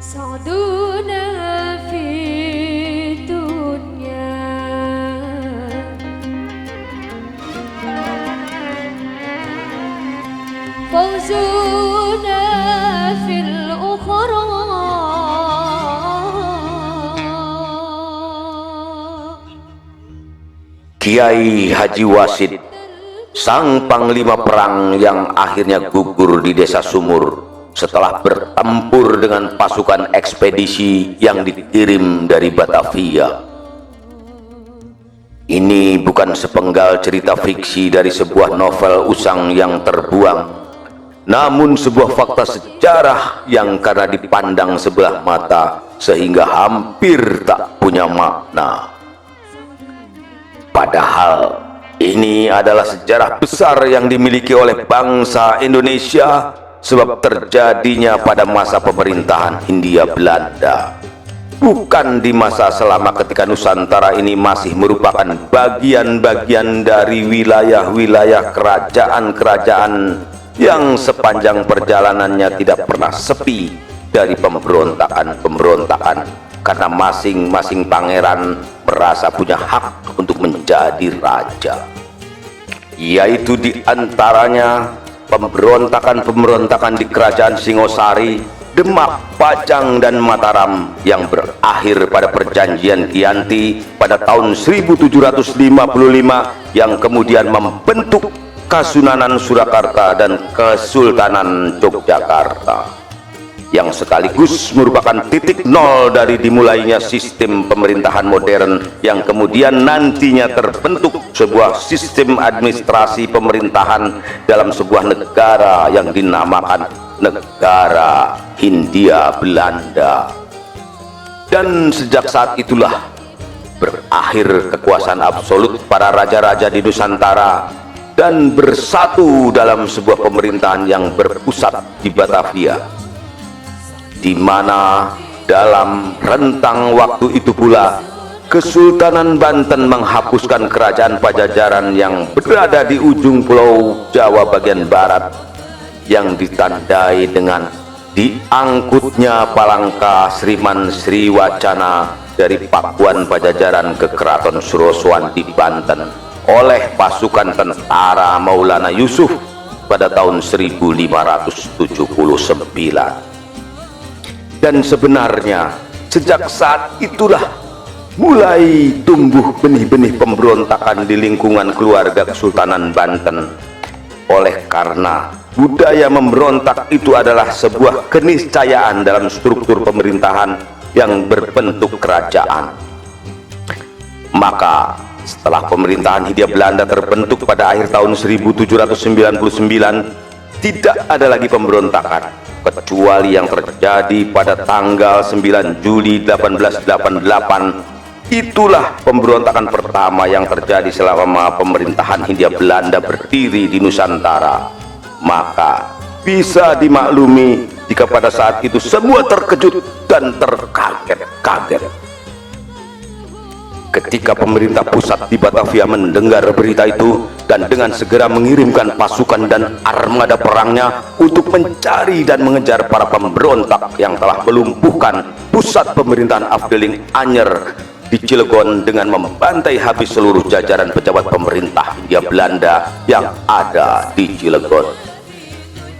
صعدونا في الدنيا فوزنا في الأخرى Kiai Haji Wasid, sang panglima perang yang akhirnya gugur di desa Sumur setelah bertempur dengan pasukan ekspedisi yang dikirim dari Batavia. Ini bukan sepenggal cerita fiksi dari sebuah novel usang yang terbuang, namun sebuah fakta sejarah yang karena dipandang sebelah mata sehingga hampir tak punya makna. Padahal ini adalah sejarah besar yang dimiliki oleh bangsa Indonesia, sebab terjadinya pada masa pemerintahan Hindia Belanda, bukan di masa selama ketika Nusantara ini masih merupakan bagian-bagian dari wilayah-wilayah kerajaan-kerajaan yang sepanjang perjalanannya tidak pernah sepi dari pemberontakan-pemberontakan, karena masing-masing pangeran merasa punya hak untuk menjadi raja, yaitu diantaranya pemberontakan-pemberontakan di kerajaan Singosari, Demak, Pajang, dan Mataram yang berakhir pada perjanjian Giyanti pada tahun 1755 yang kemudian membentuk Kasunanan Surakarta dan Kesultanan Yogyakarta, yang sekaligus merupakan titik nol dari dimulainya sistem pemerintahan modern yang kemudian nantinya terbentuk sebuah sistem administrasi pemerintahan dalam sebuah negara yang dinamakan Negara Hindia Belanda. Dan sejak saat itulah berakhir kekuasaan absolut para raja-raja di Nusantara dan bersatu dalam sebuah pemerintahan yang berpusat di Batavia, di mana dalam rentang waktu itu pula Kesultanan Banten menghapuskan kerajaan Pajajaran yang berada di ujung pulau Jawa bagian barat, yang ditandai dengan diangkutnya Palangka Sriman Sriwacana dari Pakuan Pajajaran ke Keraton Surosoan di Banten oleh pasukan tentara Maulana Yusuf pada tahun 1579. Dan sebenarnya sejak saat itulah mulai tumbuh benih-benih pemberontakan di lingkungan keluarga Kesultanan Banten, oleh karena budaya memberontak itu adalah sebuah keniscayaan dalam struktur pemerintahan yang berbentuk kerajaan. Maka setelah pemerintahan Hindia Belanda terbentuk pada akhir tahun 1799, tidak ada lagi pemberontakan kecuali yang terjadi pada tanggal 9 Juli 1888. Itulah pemberontakan pertama yang terjadi selama pemerintahan Hindia Belanda berdiri di Nusantara. Maka bisa dimaklumi jika pada saat itu semua terkejut dan terkaget-kaget ketika pemerintah pusat di Batavia mendengar berita itu, dan dengan segera mengirimkan pasukan dan armada perangnya untuk mencari dan mengejar para pemberontak yang telah melumpuhkan pusat pemerintahan Afdeling Anyer di Cilegon dengan membantai habis seluruh jajaran pejabat pemerintah Hindia Belanda yang ada di Cilegon.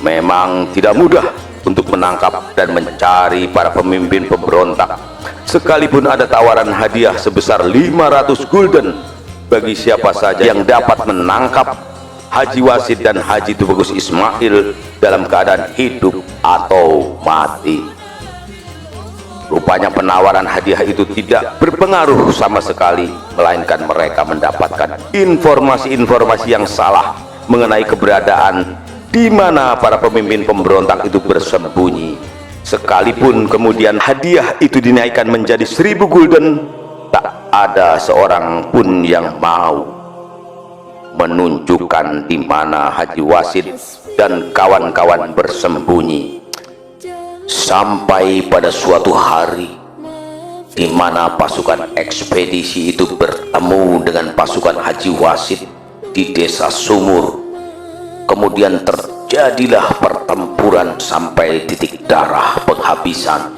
Memang tidak mudah untuk menangkap dan mencari para pemimpin pemberontak, sekalipun ada tawaran hadiah sebesar 500 gulden bagi siapa saja yang dapat menangkap Haji Wasid dan Haji Tubagus Ismail dalam keadaan hidup atau mati. Rupanya penawaran hadiah itu tidak berpengaruh sama sekali, melainkan mereka mendapatkan informasi-informasi yang salah mengenai keberadaan di mana para pemimpin pemberontak itu bersembunyi. Sekalipun kemudian hadiah itu dinaikkan menjadi 1000 gulden, tak ada seorang pun yang mau menunjukkan di mana Haji Wasid dan kawan-kawan bersembunyi. Sampai pada suatu hari di mana pasukan ekspedisi itu bertemu dengan pasukan Haji Wasid di desa Sumur, kemudian terjadilah pertempuran sampai titik darah penghabisan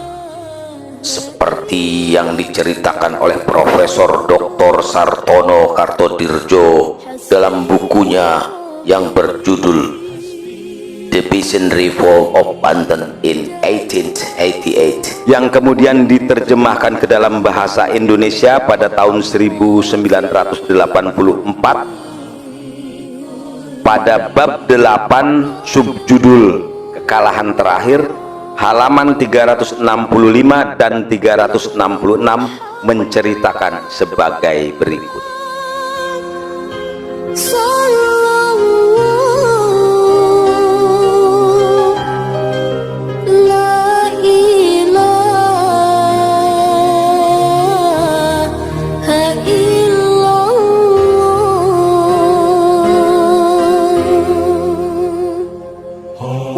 seperti yang diceritakan oleh Profesor Dr. Sartono Kartodirjo dalam bukunya yang berjudul The Peasant Revolt of Banten in 1888, yang kemudian diterjemahkan ke dalam bahasa Indonesia pada tahun 1984 pada bab 8 subjudul Kekalahan Terakhir, halaman 365 dan 366 menceritakan sebagai berikut.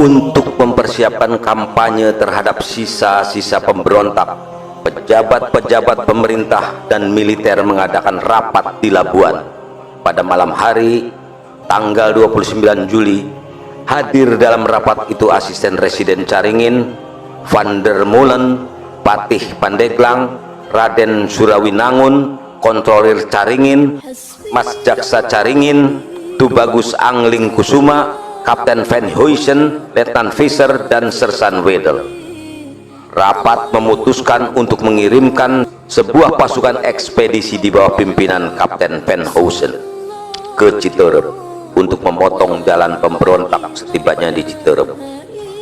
Untuk mempersiapkan kampanye terhadap sisa-sisa pemberontak, pejabat-pejabat pemerintah dan militer mengadakan rapat di Labuan pada malam hari tanggal 29 Juli. Hadir dalam rapat itu asisten residen Caringin, Van der Molen, Patih Pandeglang, Raden Surawinangun, Kontrolir Caringin, Mas Jaksa Caringin, Tubagus Angling Kusuma, Kapten Van Huysen, Letnan Visser, dan Sersan Wedel. Rapat memutuskan untuk mengirimkan sebuah pasukan ekspedisi di bawah pimpinan Kapten Van Huysen ke Citerep untuk memotong jalan pemberontak setibanya di Citerep.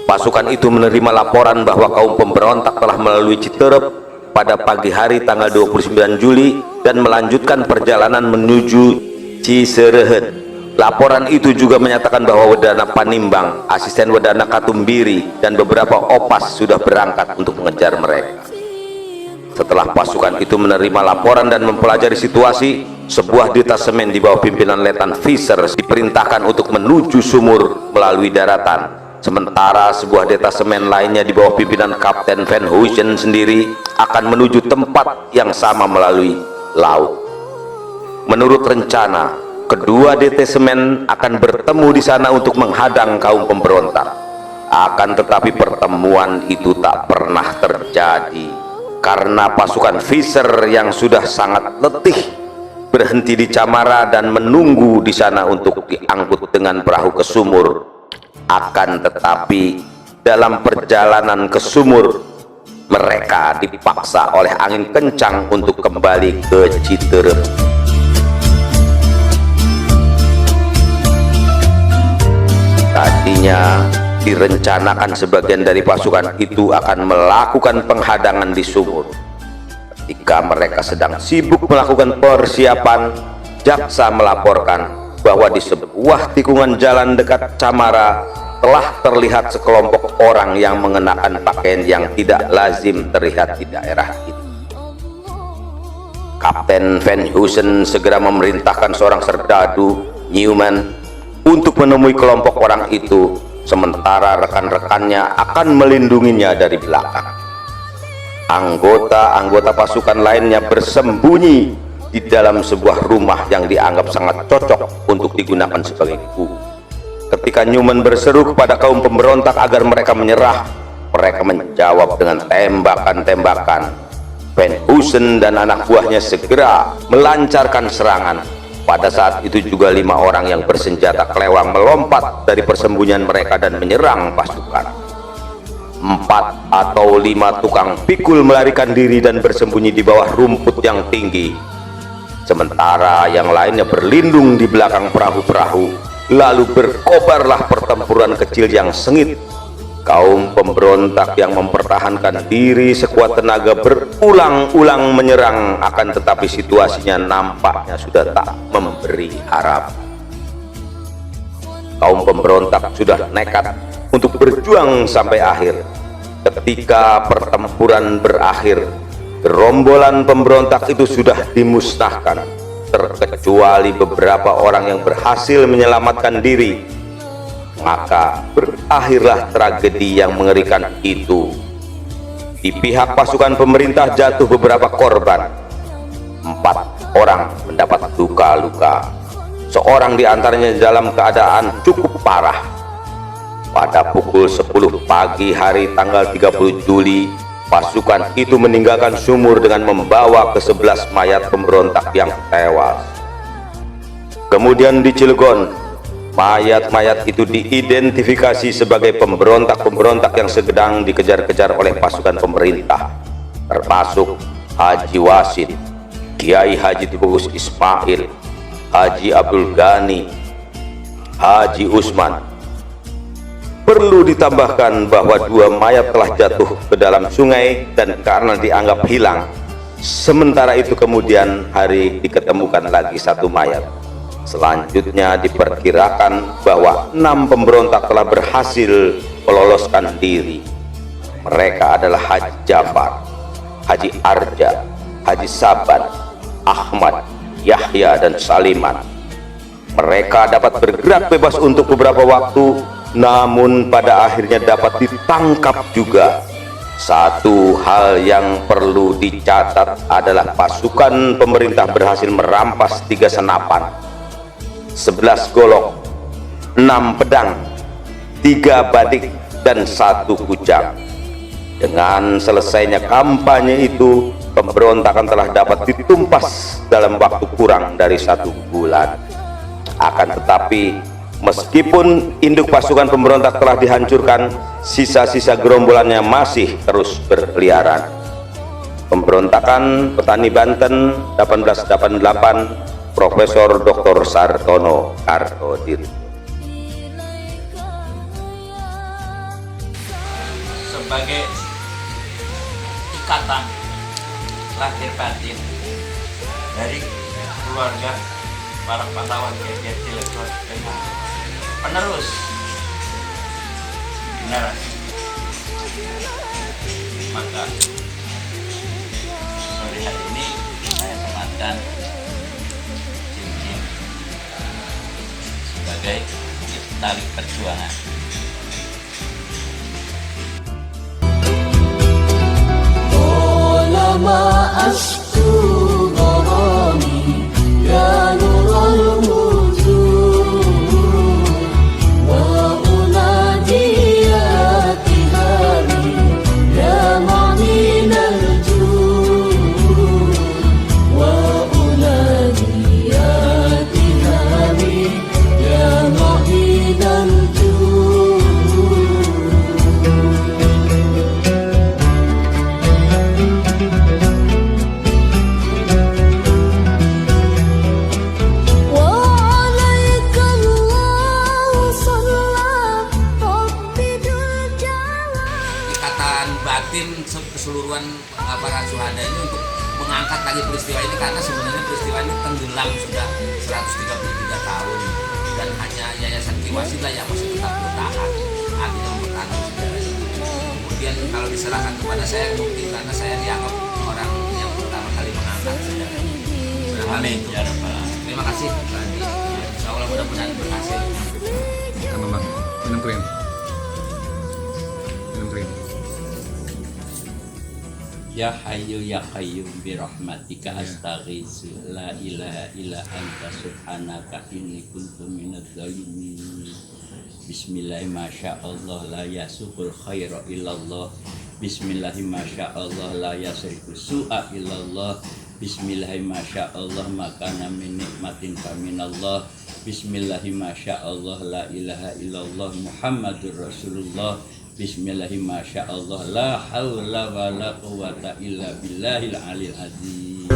Pasukan itu menerima laporan bahwa kaum pemberontak telah melalui Citerep pada pagi hari tanggal 29 Juli dan melanjutkan perjalanan menuju Ciserehen. Laporan itu juga menyatakan bahwa Wedana Panimbang, asisten Wedana Katumbiri, dan beberapa opas sudah berangkat untuk mengejar mereka. Setelah pasukan itu menerima laporan dan mempelajari situasi, sebuah detasemen di bawah pimpinan Letnan Visser diperintahkan untuk menuju sumur melalui daratan, sementara sebuah detasemen lainnya di bawah pimpinan Kapten Van Huysen sendiri akan menuju tempat yang sama melalui laut. Menurut rencana, kedua detasemen akan bertemu di sana untuk menghadang kaum pemberontak. Akan tetapi pertemuan itu tak pernah terjadi karena pasukan Visser yang sudah sangat letih berhenti di Camara dan menunggu di sana untuk diangkut dengan perahu ke sumur. Akan tetapi dalam perjalanan ke sumur, mereka dipaksa oleh angin kencang untuk kembali ke Citerep. Tadinya direncanakan sebagian dari pasukan itu akan melakukan penghadangan di sumur. Ketika mereka sedang sibuk melakukan persiapan, jaksa melaporkan bahwa di sebuah tikungan jalan dekat Camara telah terlihat sekelompok orang yang mengenakan pakaian yang tidak lazim terlihat di daerah itu. Kapten Van Huysen segera memerintahkan seorang serdadu, Newman, untuk menemui kelompok orang itu, sementara rekan-rekannya akan melindunginya dari belakang. Anggota-anggota pasukan lainnya bersembunyi di dalam sebuah rumah yang dianggap sangat cocok untuk digunakan sebagai gua. Ketika Newman berseru kepada kaum pemberontak agar mereka menyerah, mereka menjawab dengan tembakan-tembakan. Van Huysen dan anak buahnya segera melancarkan serangan. Pada saat itu juga 5 orang yang bersenjata kelewang melompat dari persembunyian mereka dan menyerang pasukan. 4 atau 5 tukang pikul melarikan diri dan bersembunyi di bawah rumput yang tinggi, sementara yang lainnya berlindung di belakang perahu-perahu. Lalu berkobarlah pertempuran kecil yang sengit. Kaum pemberontak yang mempertahankan diri sekuat tenaga berulang-ulang menyerang, akan tetapi situasinya nampaknya sudah tak memberi harapan. Kaum pemberontak sudah nekat untuk berjuang sampai akhir. Ketika pertempuran berakhir, gerombolan pemberontak itu sudah dimusnahkan, terkecuali beberapa orang yang berhasil menyelamatkan diri. Maka berakhirlah tragedi yang mengerikan itu. Di pihak pasukan pemerintah jatuh beberapa korban. 4 orang mendapat luka-luka. Seorang di antaranya dalam keadaan cukup parah. Pada pukul 10 pagi hari tanggal 30 Juli, Pasukan itu meninggalkan sumur dengan membawa ke-11 mayat pemberontak yang tewas. Kemudian di Cilegon, mayat-mayat itu diidentifikasi sebagai pemberontak-pemberontak yang sedang dikejar-kejar oleh pasukan pemerintah, termasuk Haji Wasid, Kiai Haji Tubagus Ismail, Haji Abdul Ghani, Haji Usman. Perlu ditambahkan bahwa 2 mayat telah jatuh ke dalam sungai dan karena dianggap hilang. Sementara itu kemudian hari diketemukan lagi 1 mayat. Selanjutnya diperkirakan bahwa 6 pemberontak telah berhasil meloloskan diri. Mereka adalah Haji Jafar, Haji Arja, Haji Saban, Ahmad, Yahya, dan Saliman. Mereka dapat bergerak bebas untuk beberapa waktu, namun pada akhirnya dapat ditangkap juga. Satu hal yang perlu dicatat adalah pasukan pemerintah berhasil merampas 3 senapan, 11 golok, 6 pedang, 3 badik, dan 1 kujang. Dengan selesainya kampanye itu, pemberontakan telah dapat ditumpas dalam waktu kurang dari 1 bulan. Akan tetapi, meskipun induk pasukan pemberontak telah dihancurkan, sisa-sisa gerombolannya masih terus berkeliaran. Pemberontakan Petani Banten 1888, Profesor Dr. Sartono Kartodir. Sebagai ikatan lahir batin dari keluarga para pahlawan GBR Cilegon dengan penerus generasi, maka sore hari ini saya sematkan cincin sebagai tali perjuangan. Keseluruhan para syuhada ini untuk mengangkat lagi peristiwa ini, karena sebenarnya peristiwa ini tenggelam sudah 133 tahun dan hanya Yayasan Ki Wasid lah yang masih tetap bertahan, artinya mempertahankan sejarah ini. Kemudian kalau diserahkan kepada saya, mungkin karena saya dianggap orang yang pertama kali mengangkat sejarah ini. Amin. Ya Rabbal Alamin. Terima kasih. Insya Allah mudah-mudahan berhasil. Minum krim. Ya Hayyu ya Qayyum bi rahmatika astaghitsu la ilaha illa anta subhanaka inni kuntu minadz zalimin. Bismillah masyaallah la yasuqul khaira illallah. Bismillah masyaallah la yasrifu su'a illallah. Bismillah masyaallah makana min nikmatin faminallah. Bismillah masyaallah la ilaha illallah Muhammadur Rasulullah. Bismillahirrahmanirrahim, masyaallah la haula wala quwata illa billahil aliyil azim.